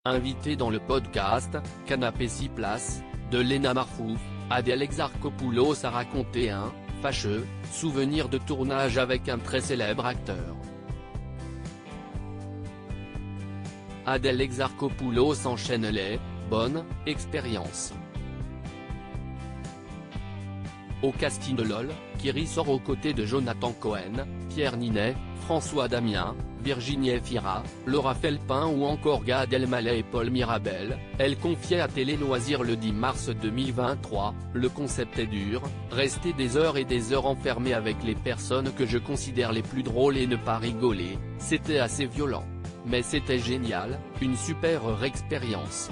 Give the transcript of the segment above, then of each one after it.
Invitée dans le podcast « Canapé 6 places » de Léna Marfouf, Adèle Exarchopoulos a raconté un « fâcheux » souvenir de tournage avec un très célèbre acteur. Adèle Exarchopoulos enchaîne les « bonnes » expériences. Au casting de LOL, Kiri sort aux côtés de Jonathan Cohen, Pierre Ninet, François Damien, Virginie Efira, Laura Felpin ou encore Gad Elmaleh et Paul Mirabel. Elle confiait à Télé Loisirs le 10 mars 2023, « Le concept est dur, rester des heures et des heures enfermé avec les personnes que je considère les plus drôles et ne pas rigoler, c'était assez violent. Mais c'était génial, une super expérience. »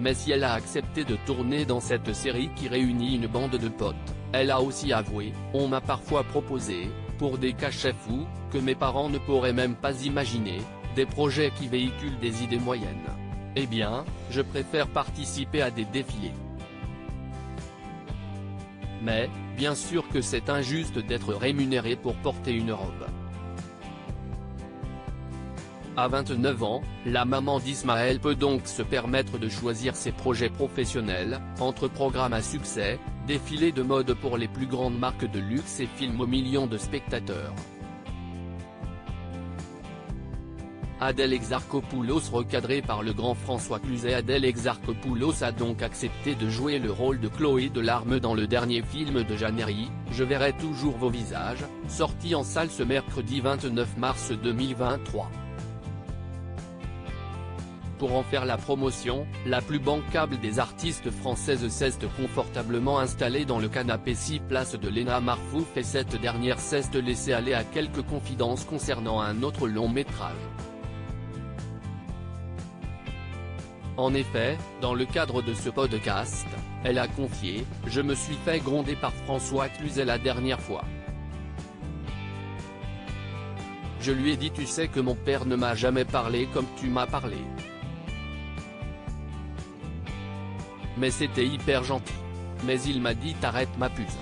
Mais si elle a accepté de tourner dans cette série qui réunit une bande de potes, elle a aussi avoué « On m'a parfois proposé, pour des cachets fous, que mes parents ne pourraient même pas imaginer, des projets qui véhiculent des idées moyennes. Eh bien, je préfère participer à des défilés. Mais, bien sûr que c'est injuste d'être rémunéré pour porter une robe. » À 29 ans, la maman d'Ismaël peut donc se permettre de choisir ses projets professionnels, entre programmes à succès, défilés de mode pour les plus grandes marques de luxe et films aux millions de spectateurs. Adèle Exarchopoulos recadrée par le grand François Cluzet. Adèle Exarchopoulos a donc accepté de jouer le rôle de Chloé Delarme dans le dernier film de Jeannery, Je verrai toujours vos visages, sorti en salle ce mercredi 29 mars 2023. Pour en faire la promotion, la plus bancable des artistes françaises s'est confortablement installée dans le canapé 6 places de Léna Marfouf et cette dernière s'est laissée aller à quelques confidences concernant un autre long métrage. En effet, dans le cadre de ce podcast, elle a confié « Je me suis fait gronder par François Cluzet la dernière fois. Je lui ai dit tu sais que mon père ne m'a jamais parlé comme tu m'as parlé. Mais c'était hyper gentil. Mais il m'a dit t'arrêtes ma puce.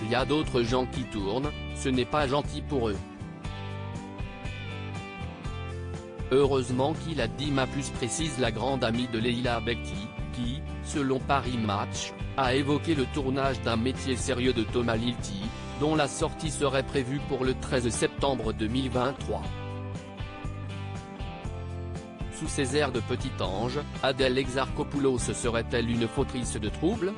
Il y a d'autres gens qui tournent, ce n'est pas gentil pour eux. » Heureusement qu'il a dit ma puce, précise la grande amie de Leila Bekti, qui, selon Paris Match, a évoqué le tournage d'un métier sérieux de Thomas Lilti, dont la sortie serait prévue pour le 13 septembre 2023. Sous ses airs de petit ange, Adèle Exarchopoulos serait-elle une fautrice de troubles ?